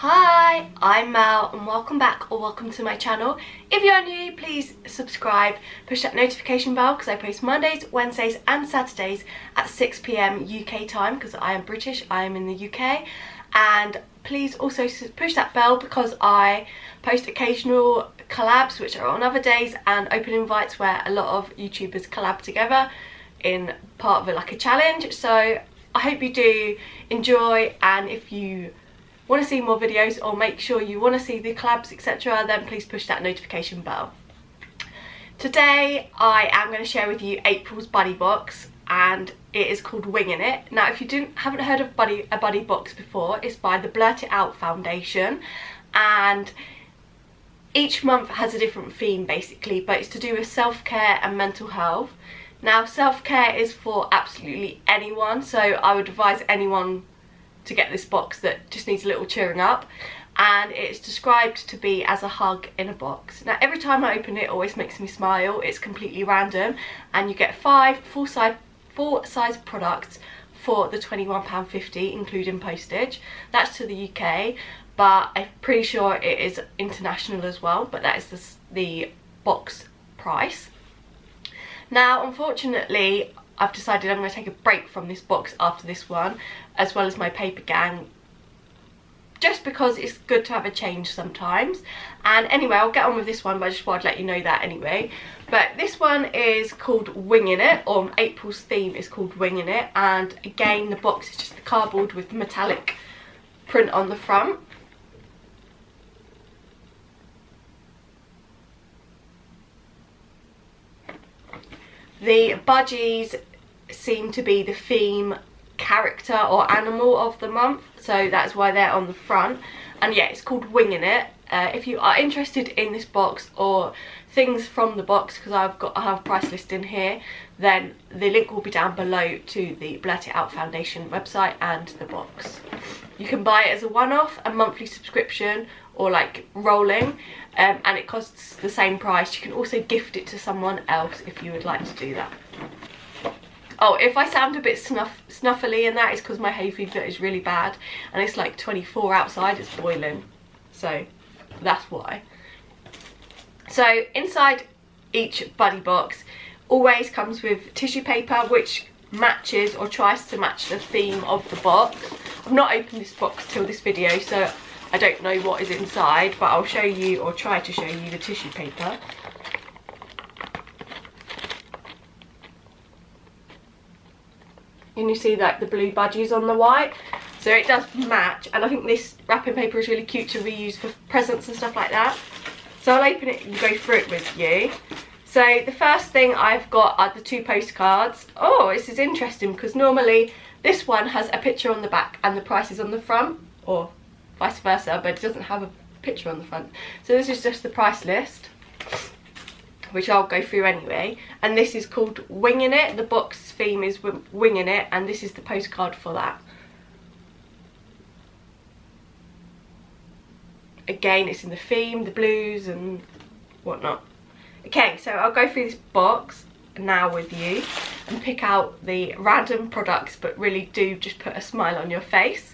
Hi, I'm Mel and welcome back or welcome to my channel. If you are new, please subscribe, push that notification bell because I post Mondays, Wednesdays and Saturdays at 6 PM UK time because I am British, I am in the UK. And please also push that bell because I post occasional collabs which are on other days and open invites where a lot of YouTubers collab together in part of a challenge. So I hope you do enjoy, and if you want to see more videos or make sure you want to see the collabs etc, then please push that notification bell. Today I am going to share with you April's buddy box and it is called Winging It. Now if you haven't heard of a buddy box before, it's by the Blurt It Out Foundation and each month has a different theme basically, but it's to do with self-care and mental health. Now self-care is for absolutely anyone, so I would advise anyone to get this box that just needs a little cheering up, and it's described to be as a hug in a box. Now every time I open it, it always makes me smile. It's completely random and you get 5 full size products for the £21.50 including postage. That's to the UK, but I'm pretty sure it is international as well, but that is the box price. Now unfortunately I've decided I'm going to take a break from this box after this one, as well as my paper gang, just because it's good to have a change sometimes. And anyway, I'll get on with this one, but I just thought I'd let you know that anyway. But this one is called Winging It, or April's theme is called Winging It, and again the box is just the cardboard with metallic print on the front. The budgies seem to be the theme character or animal of the month, so that's why they're on the front. And yeah, it's called Winging It. If you are interested in this box or things from the box, because I have a price list in here, then the link will be down below to the Blurt It Out Foundation website and the box. You can buy it as a one-off, a monthly subscription, or rolling, and it costs the same price. You can also gift it to someone else if you would like to do that. Oh, if I sound a bit snuffly and that is because my hay fever is really bad and it's like 24 outside, it's boiling, so that's why. So inside each buddy box always comes with tissue paper which matches or tries to match the theme of the box. I've not opened this box till this video, so I don't know what is inside, but I'll show you, or try to show you, the tissue paper. And you see the blue budgies on the white, so it does match, and I think this wrapping paper is really cute to reuse for presents and stuff like that. So I'll open it and go through it with you. So the first thing I've got are the 2 postcards. Oh, this is interesting because normally this one has a picture on the back and the price is on the front, or vice versa, but it doesn't have a picture on the front. So this is just the price list, which I'll go through anyway. And this is called Winging It. The box theme is Winging It, and this is the postcard for that. Again, it's in the theme, the blues and whatnot. Okay, so I'll go through this box now with you and pick out the random products, but really do just put a smile on your face.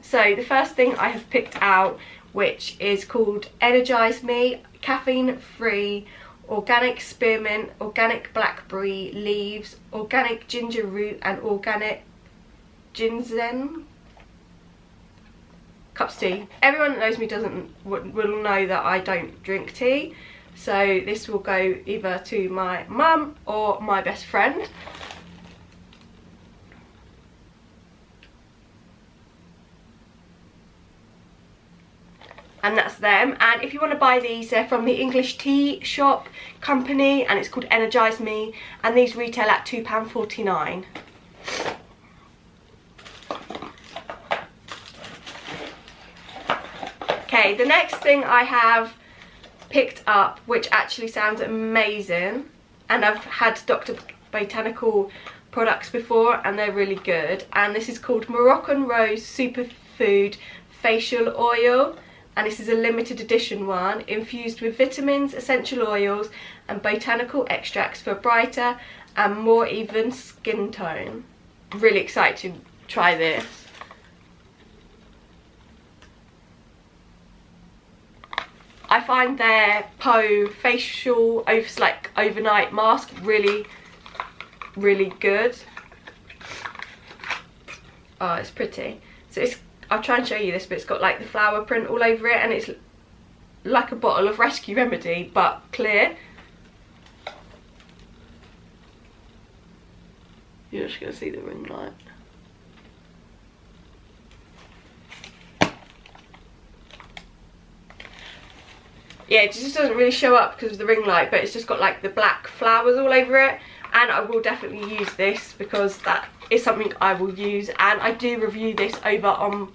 So the first thing I have picked out, which is called Energize Me, caffeine free, organic spearmint, organic blackberry leaves, organic ginger root and organic ginseng cups tea. Everyone that knows me will know that I don't drink tea, so this will go either to my mum or my best friend. And that's them. And if you want to buy these, they're from the English tea shop company and it's called Energize Me, and these retail at £2.49. Okay, the next thing I have picked up, which actually sounds amazing, and I've had Dr. Botanical products before and they're really good, and this is called Moroccan Rose Superfood Facial Oil. And this is a limited edition one, infused with vitamins, essential oils and botanical extracts for a brighter and more even skin tone. I'm really excited to try this. I find their facial overnight mask really good. Oh, it's pretty. So I'll try and show you this, but it's got like the flower print all over it, and it's like a bottle of Rescue Remedy but clear. You're just gonna see the ring light. Yeah, it just doesn't really show up because of the ring light, but it's just got like the black flowers all over it. And I will definitely use this because that is something I will use, and I do review this over on,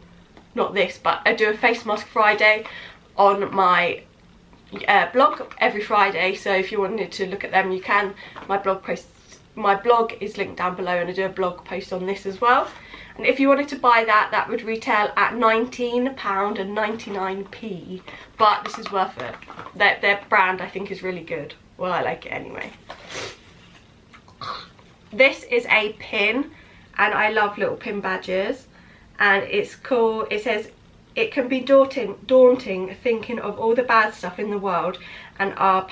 not this, but I do a face mask Friday on my blog every Friday, so if you wanted to look at them you can. My blog is linked down below, and I do a blog post on this as well. And if you wanted to buy that would retail at £19.99, but this is worth it. Their brand I think is really good. Well, I like it anyway. This is a pin, and I love little pin badges, and it's cool. It says, "It can be daunting thinking of all the bad stuff in the world and our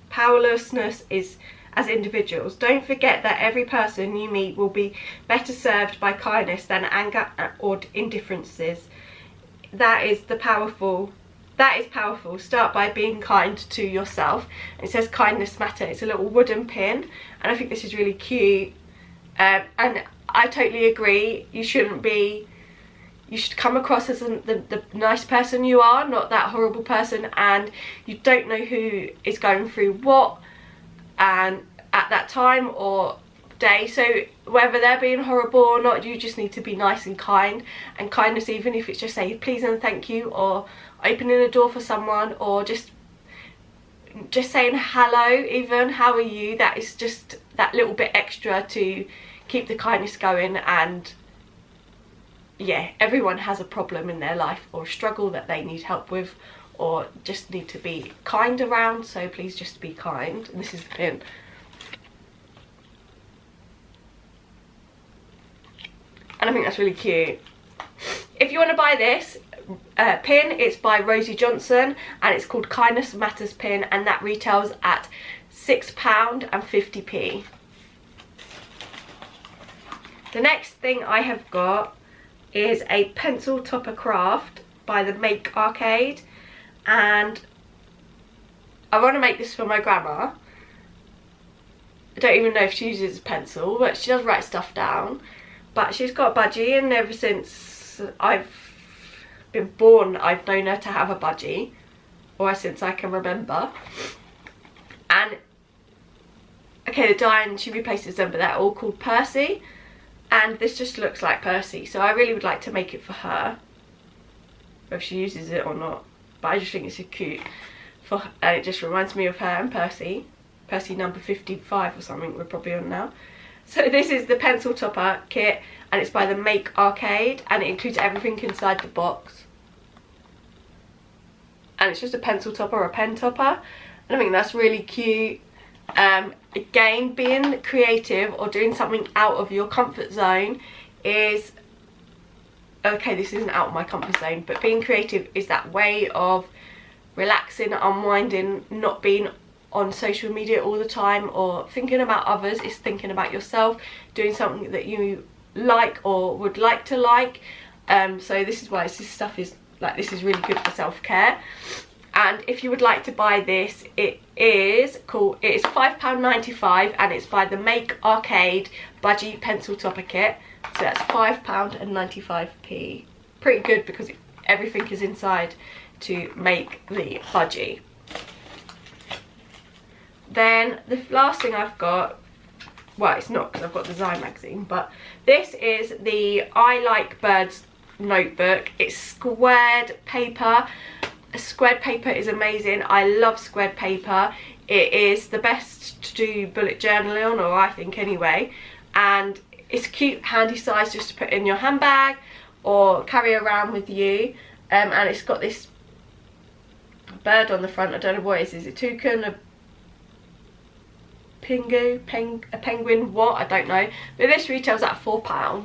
powerlessness is as individuals. Don't forget that every person you meet will be better served by kindness than anger or indifferences. That is powerful. Start by being kind to yourself." It says kindness matter. It's a little wooden pin, and I think this is really cute. And I totally agree. You should come across as the nice person you are, not that horrible person, and you don't know who is going through what and at that time or day. So whether they're being horrible or not, you just need to be nice and kind. And kindness, even if it's just saying please and thank you, or opening a door for someone, or just saying hello, even how are you, that is just that little bit extra to keep the kindness going. And yeah, everyone has a problem in their life or a struggle that they need help with, or just need to be kind around, so please just be kind. And this is the pin. And I think that's really cute. If you want to buy this pin, it's by Rosie Johnson, and it's called Kindness Matters Pin, and that retails at £6.50. The next thing I have got is a pencil topper craft by the Make Arcade, and I want to make this for my grandma. I don't even know if she uses a pencil, but she does write stuff down. But she's got a budgie, and ever since I've been born I've known her to have a budgie, or since I can remember. And okay, the die she replaces them, but they're all called Percy, and this just looks like Percy, so I really would like to make it for her, whether she uses it or not. But I just think it's so cute and it just reminds me of her and Percy number 55 or something we're probably on now. So this is the pencil topper kit, and it's by the Make Arcade, and it includes everything inside the box. And it's just a pencil topper or a pen topper, and I think that's really cute. Again, being creative or doing something out of your comfort zone is, okay, this isn't out of my comfort zone, but being creative is that way of relaxing, unwinding, not being on social media all the time or thinking about others. It's thinking about yourself, doing something that you like or would like to like. So this is why this stuff is like, this is really good for self-care. And if you would like to buy this, it is £5.95, and it's by the Make Arcade Budgie Pencil Topper Kit. So that's £5.95. Pretty good because everything is inside to make the budgie. Then the last thing I've got, well, it's not because I've got Design magazine, but this is the I Like Birds notebook. It's squared paper. Squared paper is amazing. I love squared paper. It is the best to do bullet journaling on, or I think anyway. And it's a cute, handy size just to put in your handbag or carry around with you. And it's got this bird on the front. I don't know what it is. Is it toucan, a pingu, a penguin, what? I don't know. But this retails at £4.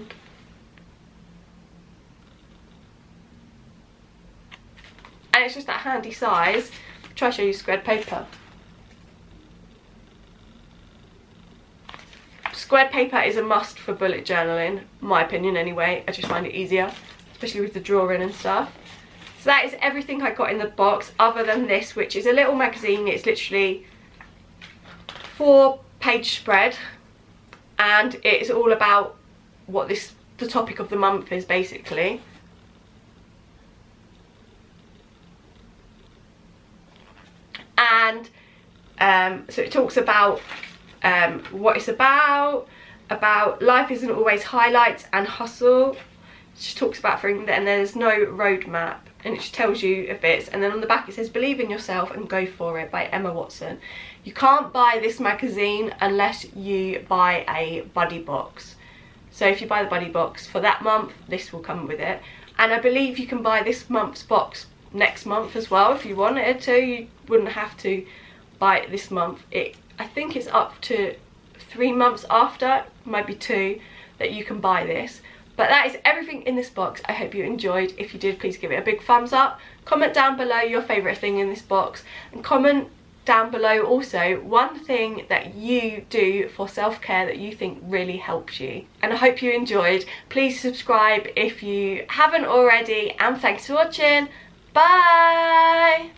and it's just that handy size. Try to show you squared paper. Squared paper is a must for bullet journaling, my opinion anyway. I just find it easier, especially with the drawing and stuff. So that is everything I got in the box, other than this, which is a little magazine. It's literally 4-page spread, and it's all about what the topic of the month is, basically. And so it talks about what it's about life isn't always highlights and hustle. It just talks about things, and there's no roadmap, and it just tells you a bit. And then on the back it says believe in yourself and go for it, by Emma Watson. You can't buy this magazine unless you buy a buddy box. So if you buy the buddy box for that month, this will come with it. And I believe you can buy this month's box next month as well if you wanted to. You wouldn't have to buy it this month. I think it's up to 3 months after, might be 2, that you can buy this. But that is everything in this box. I hope you enjoyed. If you did, please give it a big thumbs up. Comment down below your favourite thing in this box, and comment down below also one thing that you do for self-care that you think really helps you. And I hope you enjoyed. Please subscribe if you haven't already, and thanks for watching. Bye!